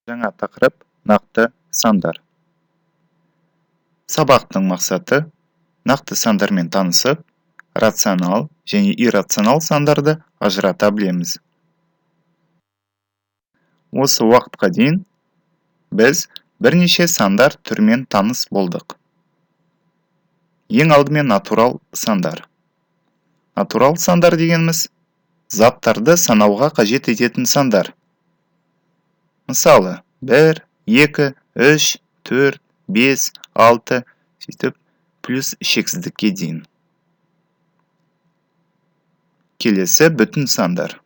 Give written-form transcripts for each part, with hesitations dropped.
Жаңа тақырып нақты сандар. Сабақтың мақсаты нақты сандармен танысып, рационал және иррационал сандарды ажырата білеміз. Осы уақытқа дейін біз бірнеше сандар түрімен таныс болдық. Ең алдымен натурал сандар. Натурал сандар дегеніміз заттарды санауға қажет ететін сандар. Мысалы, 1, 2, 3, 4, 5, 6, сөйтіп плюс шексіздікке дейін. Келесі бүтін сандар.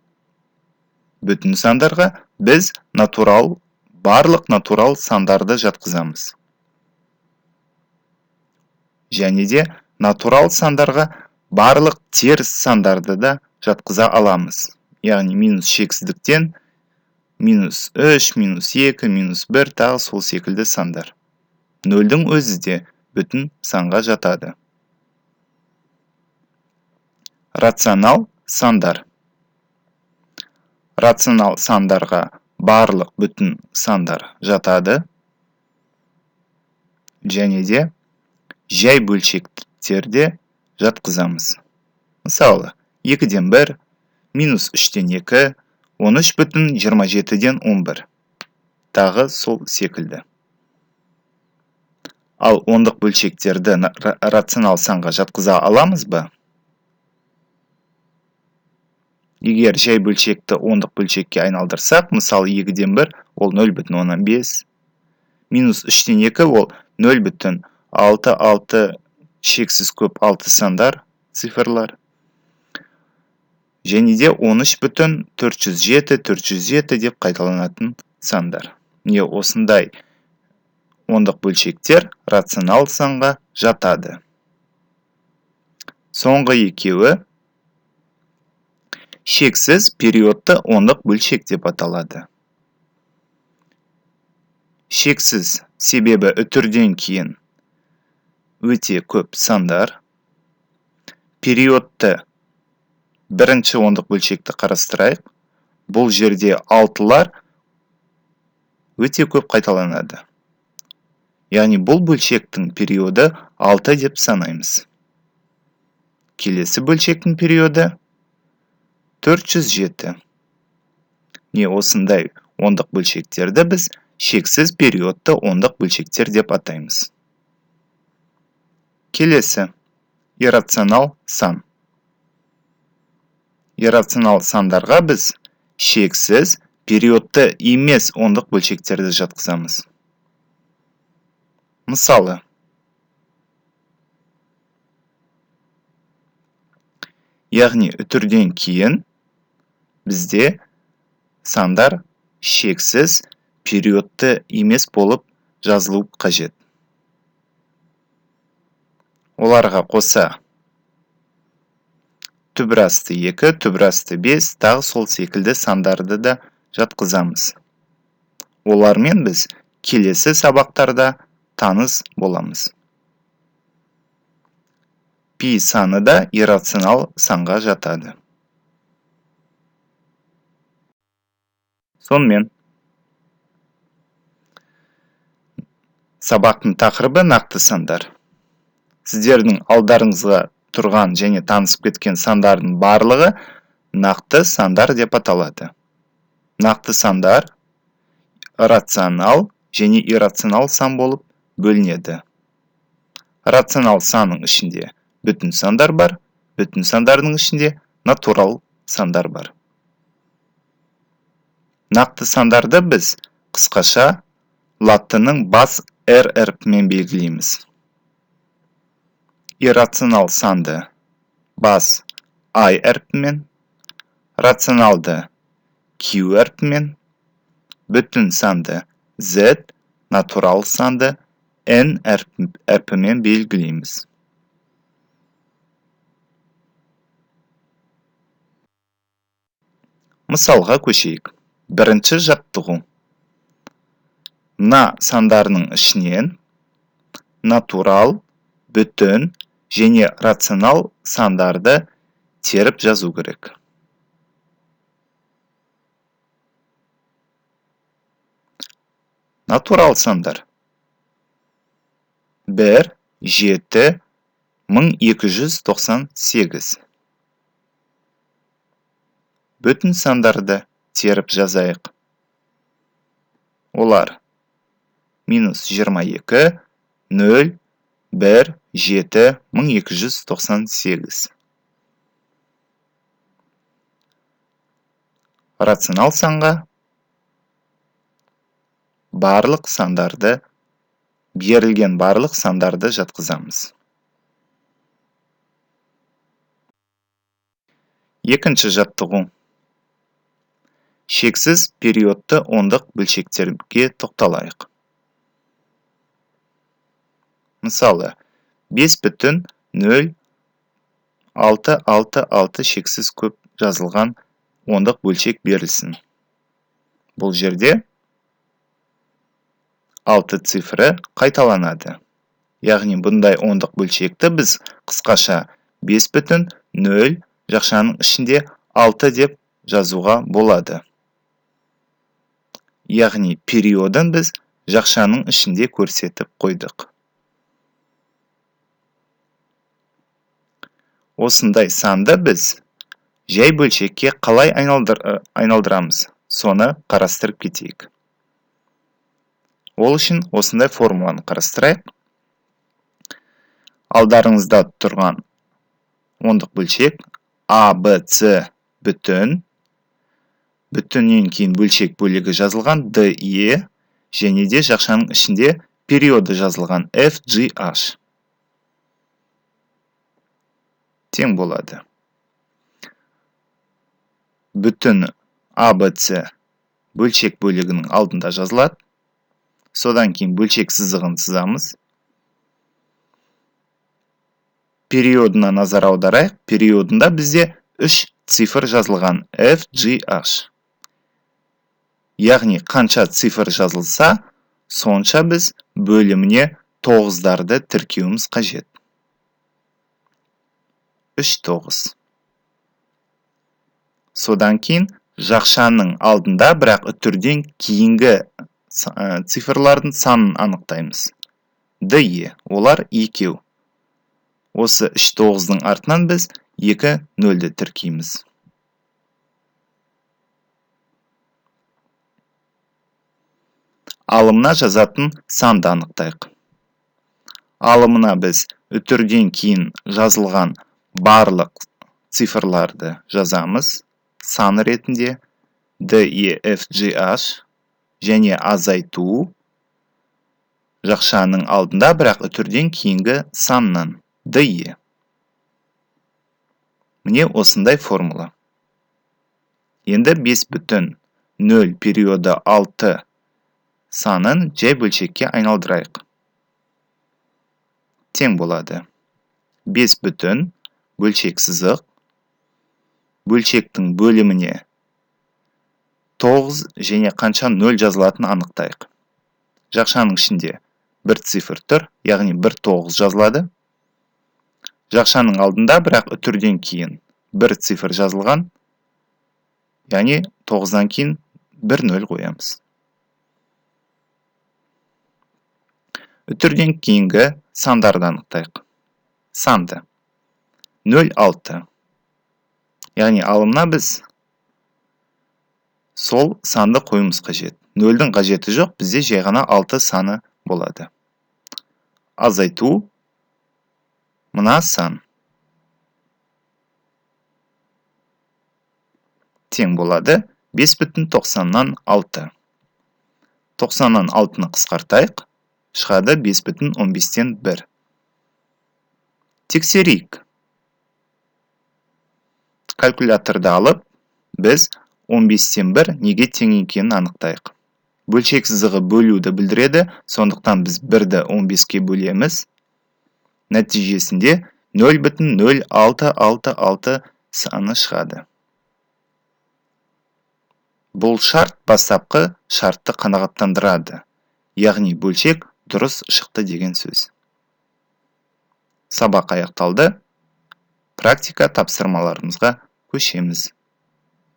Бүтін сандарға біз барлық натурал сандарды жатқызамыз. Және де натурал сандарға барлық теріс сандарды да жатқыза аламыз. Яғни минус шексіздіктен минус 3, минус 2, минус 1 тағы сол секілді сандар. Нөлдің өзі де бүтін санға жатады. Рационал сандар. Рационал сандарға барлық бүтін сандар жатады. Және де жай бөлшектерде жатқызамыз. Мысалы, 2-ден 1, минус 3-ден 2, 13 бүтін 27-ден 11. Тағы сол секілді. Ал ондық бөлшектерді рационал санға жатқыза аламыз ба? Егер жай бөлшекті ондық бөлшекке айналдырсақ, мысалы 2-ден 1 ол 0,5, минус 3-ден 2 ол 0,6 шексіз көп 6 сандар, цифрлар. Және де 13,407 деп қайталанатын сандар. Не осындай ондық бөлшектер рационал санға жатады. Соңғы екеуі шексіз периодты ондық бөлшек деп аталады. Шексіз себебі үтірден кейін өте көп сандар. Периодты бірінші ондық бөлшекті қарастырайық. Бұл жерде 6-лар өте көп қайталанады. Яғни бұл бөлшектің периоды 6 деп санаймыз. Келесі бөлшектің периоды 407. Не осындай ондық бөлшектерді біз шексіз периодты ондық бөлшектер деп атаймыз. Келесі иррационал сан. Иррационал сандарға біз шексіз периодты емес ондық бөлшектерді жатқызамыз. Мысалы, яғни үтірден кейін бізде сандар шексіз периодты емес болып жазылу қажет. Оларға қоса түбірасты 2, түбірасты 5, тағы сол секілді сандарды да жатқызамыз. Олармен біз келесі сабақтарда таныс боламыз. Пи саны да иррационал санға жатады. Сонымен, сабақтың тақырыбы нақты сандар. Сіздердің алдарыңызға тұрған және танысып кеткен сандардың барлығы нақты сандар деп аталады. Нақты сандар рационал және иррационал сан болып бөлінеді. Рационал санның ішінде бүтін сандар бар, бүтін сандардың ішінде натурал сандар бар. Нақты сандарды біз қысқаша латынның бас R әрпімен белгілейміз. Иррационал санды бас I әрпімен, рационалды Q әрпімен, бүтін санды Z, натурал санды N әрпімен белгілейміз. Мысалға көшейік. Бірінші жаттығу. Мына сандарының ішінен натурал, бүтін және рационал сандарды теріп жазу керек. Натурал сандар. 1, 7, 1298. Бүтін сандарды теріп жазайық. Олар -22, 0, 1, 7, 1298. Рационал санға берілген барлық сандарды жатқызамыз. Екінші жаттығу. Шексіз периодты ондық бөлшектерге тоқталайық. Мысалы, 5,06666 шексіз көп жазылған ондық бөлшек берілсін. Бұл жерде 6 цифры қайталанады. Яғни бұндай ондық бөлшекті біз қысқаша 5,0 жақшаның ішінде 6 деп жазуға болады. Яғни периодын біз жақшаның ішінде көрсетіп қойдық. Осындай санды біз жай бөлшекке қалай айналдырамыз, соны қарастырып кетейік. Ол үшін осындай формуланы қарастырайық. Алдарыңызда тұрған ондық бөлшек А, Б, С бүтін. Бүтіннен кейін бөлшек бөлігі жазылған Д, Е, және де жақшаның ішінде периоды жазылған F, G, H. Тең болады. Бүтін А, Б, С бөлшек бөлігінің алдында жазылады. Содан кейін бөлшек сызығын сызамыз. Периодына назар аударайық. Периодында бізде 3 цифр жазылған F, G, H. Яғни қанша цифр жазылса, сонша біз бөліміне 9-дарды тіркеуіміз қажет. 3, 9. Содан кейін жақшаның алдында, бірақ үтірден кейінгі цифрлардың санын анықтаймыз. Д, Е. Олар 2. Осы 3, 9-ның артынан біз 2, 0-ді тіркейміз. Алымына жазатын санды анықтайық. Алымына біз үтірден кейін жазылған барлық цифрларды жазамыз. Сан ретінде D, E, F, G, H және азайту жақшаның алдында, бірақ үтірден кейінгі саннан D, E. Міне осындай формула. Енді 5,0 периоды 6 санын жай бөлшекке айналдырайық. Тең болады. 5,0 бөлшек сызық. Бөлшектің бөліміне 9 және қанша 0 жазылатын анықтайық. Жақшаның ішінде бір цифр тұр, яғни 1,9 жазылады. Жақшаның алдында, бірақ үтірден кейін бір цифр жазылған, яғни 9-дан кейін 1,0 қоямыз. Үтірден кейінгі сандарды анықтайық. Санды 0,6. Яғни алымына біз сол санды қойымыз қажет. 0-дің қажеті жоқ, бізде жай ғана 6 саны болады. Азайту мына сан тең болады 5,90-нан 6. 90-нан 6-ны қысқартайық. Шығады 5,15-тен 1. Тексерейік. Калькуляторды алып, біз 15-тен 1 неге тең екенін анықтайық. Бөлшек сызығы бөлуді білдіреді, сондықтан біз 1-ді 15-ке бөлеміз. Нәтижесінде 0,0666 саны шығады. Бұл шарт бастапқы шартты қанағаттандырады. Яғни бөлшек дұрыс шықты деген сөз. Сабақ аяқталды. Практика тапсырмаларымызға көшеміз.